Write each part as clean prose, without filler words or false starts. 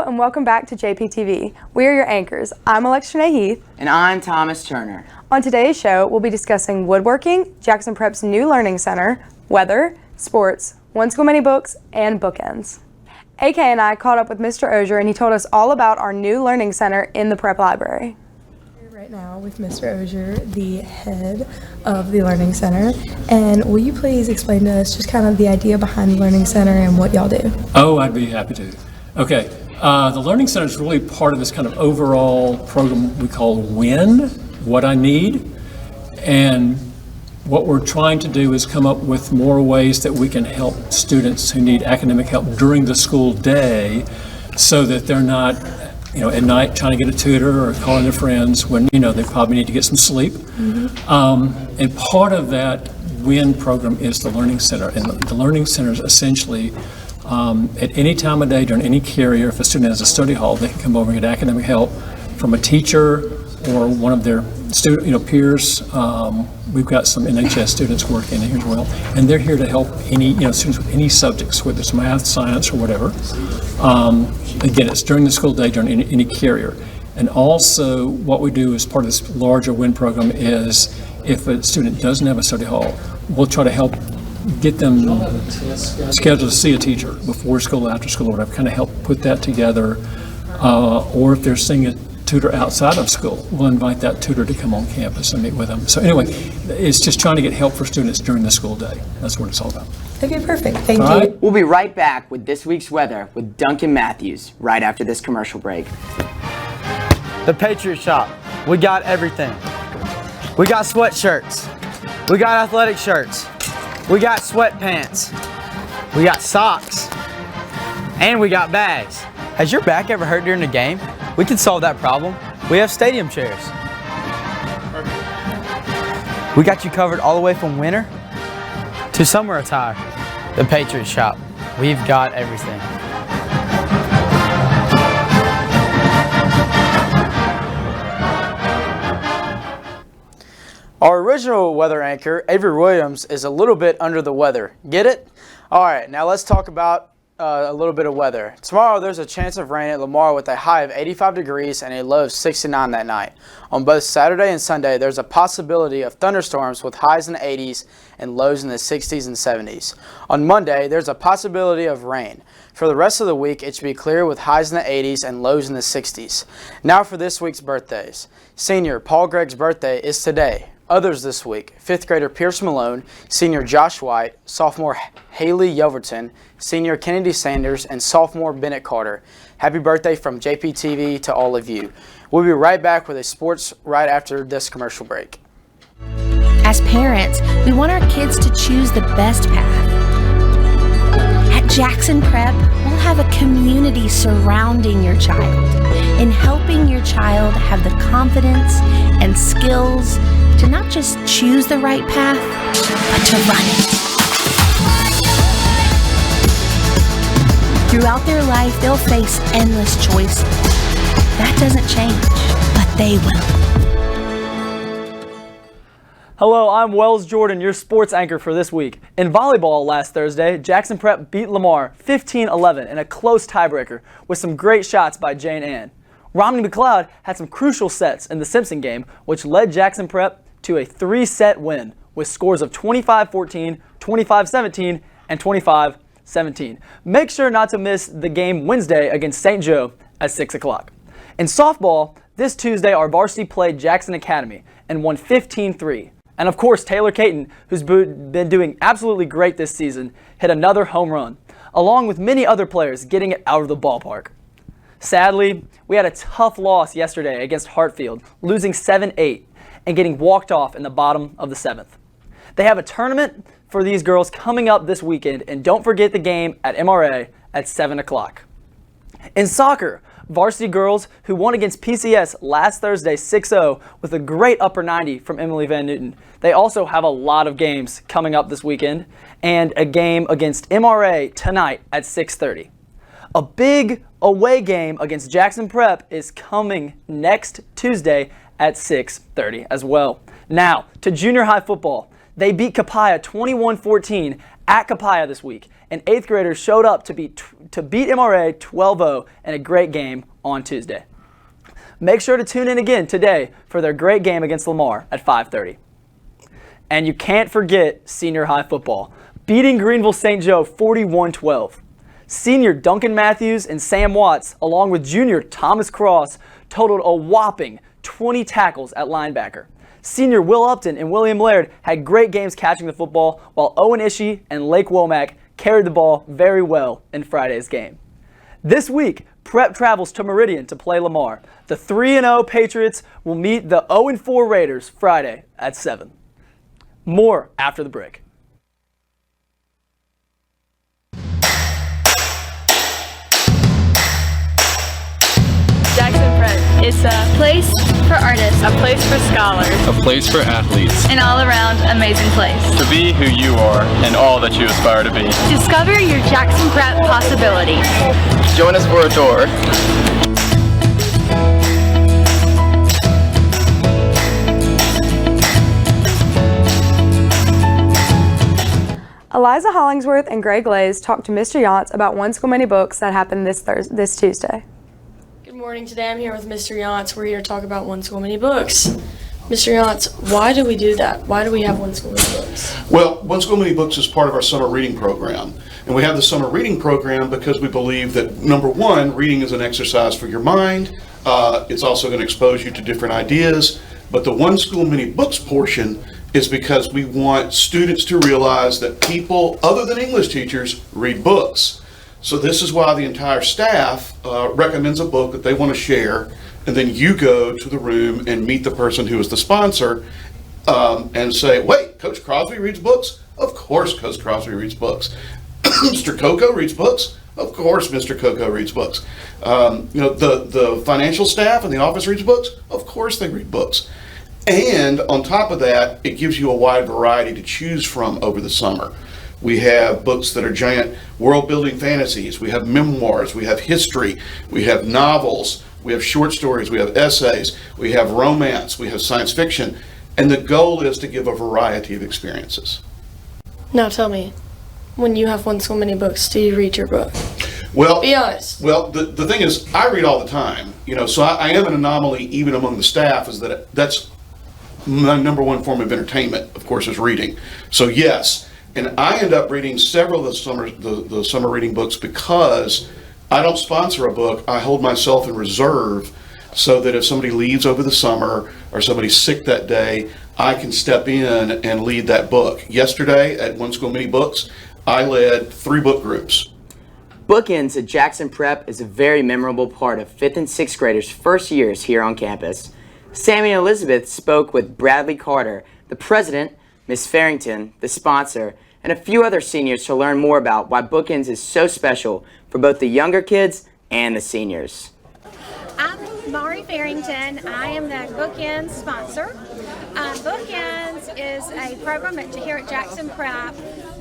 Hello and welcome back to JPTV. We are your anchors. I'm Alexa Heath. And I'm Thomas Turner. On today's show, we'll be discussing woodworking, Jackson Prep's new learning center, weather, sports, One School Many Books, and bookends. AK and I caught up with Mr. Ozier and he told us all about our new learning center in the Prep Library. Right now with Mr. Ozier, the head of the Learning Center. And will you please explain to us just kind of the idea behind the Learning Center and what y'all do? Oh, I'd be happy to. Okay, the Learning Center is really part of this kind of overall program we call WIN, What I Need. And what we're trying to do is come up with more ways that we can help students who need academic help during the school day so that they're not at night trying to get a tutor or calling their friends when, they probably need to get some sleep. Mm-hmm. And part of that WIN program is the Learning Center. And the Learning Center is essentially, at any time of day during any carrier, if a student has a study hall, they can come over and get academic help from a teacher or one of their peers. We've got some NHS students working here as well. And they're here to help any, students with any subjects, whether it's math, science, or whatever. Again, it's during the school day, during any carrier. And also what we do as part of this larger WIN program is if a student doesn't have a study hall, we'll try to help get them scheduled to see a teacher before school, after school, or whatever, kind of help put that together. Or if they're seeing a tutor outside of school, we'll invite that tutor to come on campus and meet with them. So anyway, it's just trying to get help for students during the school day. That's what it's all about. Okay, perfect. Thank you. Right. We'll be right back with this week's weather with Duncan Matthews right after this commercial break. The Patriot Shop. We got everything. We got sweatshirts. We got athletic shirts. We got sweatpants. We got socks. And we got bags. Has your back ever hurt during a game? We can solve that problem. We have stadium chairs. We got you covered all the way from winter to summer attire. The Patriot Shop. We've got everything. Our original weather anchor, Avery Williams, is a little bit under the weather. Get it? All right, now let's talk about a little bit of weather. Tomorrow there's a chance of rain at Lamar with a high of 85 degrees and a low of 69 that night. On both Saturday and Sunday there's a possibility of thunderstorms with highs in the 80s and lows in the 60s and 70s. On Monday there's a possibility of rain. For the rest of the week it should be clear with highs in the 80s and lows in the 60s. Now for this week's birthdays. Senior Paul Gregg's birthday is today. Others this week, 5th grader Pierce Malone, senior Josh White, sophomore Haley Yelverton, senior Kennedy Sanders, and sophomore Bennett Carter. Happy birthday from JPTV to all of you. We'll be right back with a sports right after this commercial break. As parents, we want our kids to choose the best path. At Jackson Prep, we'll have a community surrounding your child and helping your child have the confidence and skills to not just choose the right path, but to run it. Throughout their life, they'll face endless choices. That doesn't change, but they will. Hello, I'm Wells Jordan, your sports anchor for this week. In volleyball last Thursday, Jackson Prep beat Lamar 15-11 in a close tiebreaker with some great shots by Jane Ann. Romney McLeod had some crucial sets in the Simpson game, which led Jackson Prep to a 3-set win with scores of 25-14, 25-17, and 25-17. Make sure not to miss the game Wednesday against St. Joe at 6 o'clock. In softball, this Tuesday our varsity played Jackson Academy and won 15-3. And of course, Taylor Caton, who's been doing absolutely great this season, hit another home run, along with many other players getting it out of the ballpark. Sadly, we had a tough loss yesterday against Hartfield, losing 7-8 and getting walked off in the bottom of the 7th. They have a tournament for these girls coming up this weekend, and don't forget the game at MRA at 7 o'clock. In soccer, varsity girls who won against PCS last Thursday 6-0 with a great upper 90 from Emily Van Newton. They also have a lot of games coming up this weekend and a game against MRA tonight at 6:30. A big away game against Jackson Prep is coming next Tuesday at 6:30 as well. Now, to junior high football. They beat Capaya 21-14 at Capaya this week and 8th graders showed up to beat MRA 12-0 in a great game on Tuesday. Make sure to tune in again today for their great game against Lamar at 5:30. And you can't forget senior high football, beating Greenville St. Joe 41-12. Senior Duncan Matthews and Sam Watts, along with junior Thomas Cross, totaled a whopping 20 tackles at linebacker. Senior Will Upton and William Laird had great games catching the football, while Owen Ishii and Lake Womack carried the ball very well in Friday's game. This week, Prep travels to Meridian to play Lamar. The 3-0 Patriots will meet the 0-4 Raiders Friday at 7. More after the break. Jackson Prep is a place for artists, a place for scholars, a place for athletes, an all-around amazing place. to be who you are and all that you aspire to be. Discover your Jackson Prep possibilities. Join us for a tour. Eliza Hollingsworth and Greg Glaze talked to Mr. Yantz about One School Many Books that happened this Tuesday. Good morning. Today I'm here with Mr. Yantz. We're here to talk about One School Many Books. Mr. Yantz, why do we do that? Why do we have One School Many Books? Well, One School Many Books is part of our summer reading program. And we have the summer reading program because we believe that, number one, reading is an exercise for your mind. It's also going to expose you to different ideas. But the One School Many Books portion is because we want students to realize that people other than English teachers read books. So this is why the entire staff recommends a book that they want to share, and then you go to the room and meet the person who is the sponsor and say, wait, Coach Crosby reads books? Of course Coach Crosby reads books. Mr. Coco reads books? Of course Mr. Coco reads books. The financial staff in the office reads books? Of course they read books. And on top of that, it gives you a wide variety to choose from over the summer. We have books that are giant world-building fantasies. We have memoirs. We have history. We have novels. We have short stories. We have essays. We have romance. We have science fiction. And the goal is to give a variety of experiences. Now tell me, when you have One School Many Books, do you read your book? Well, Be honest. Well, the thing is, I read all the time. So I am an anomaly even among the staff. Is that's my number one form of entertainment, of course, is reading. So yes, and I end up reading several of the summer reading books because I don't sponsor a book. I hold myself in reserve so that if somebody leaves over the summer or somebody's sick that day, I can step in and lead that book. Yesterday at One School Many Books, I led 3 book groups. Bookends at Jackson Prep is a very memorable part of 5th and 6th graders' first years here on campus. Sammy and Elizabeth spoke with Bradley Carter, the president, Miss Farrington, the sponsor, and a few other seniors to learn more about why Bookends is so special for both the younger kids and the seniors. I'm Mari Farrington. I am the Bookends sponsor. Bookends is a program here at Jackson Prep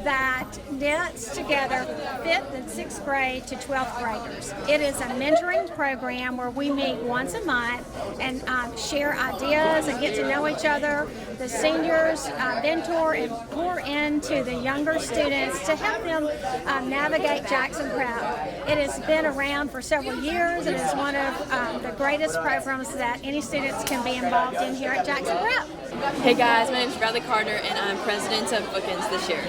that knits together 5th and 6th grade to 12th graders. It is a mentoring program where we meet once a month and share ideas and get to know each other. The seniors mentor and pour into the younger students to help them navigate Jackson Prep. It has been around for several years. It is one of the greatest programs that any students can be involved in here at Jackson Prep. Hey guys, my name is Bradley Carter and I'm president of Bookends this year.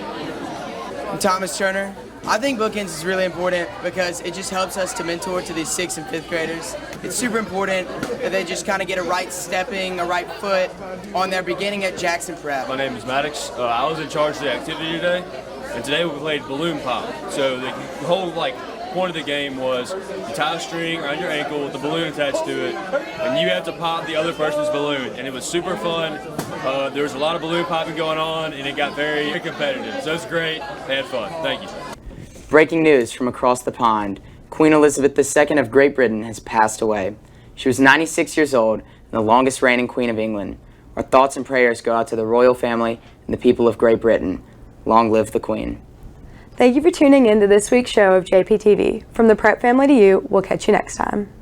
I'm Thomas Turner. I think Bookends is really important because it just helps us to mentor to these 6th and 5th graders. It's super important that they just kind of get a right foot on their beginning at Jackson Prep. My name is Maddox. I was in charge of the activity today, and today we played balloon pop. So the whole point of the game was you tie a string around your ankle with a balloon attached to it, and you have to pop the other person's balloon. And it was super fun. There was a lot of balloon popping going on, and it got very competitive. So it's great. They had fun. Thank you. Breaking news from across the pond. Queen Elizabeth II of Great Britain has passed away. She was 96 years old and the longest reigning Queen of England. Our thoughts and prayers go out to the royal family and the people of Great Britain. Long live the Queen. Thank you for tuning in to this week's show of JPTV. From the Prep family to you, we'll catch you next time.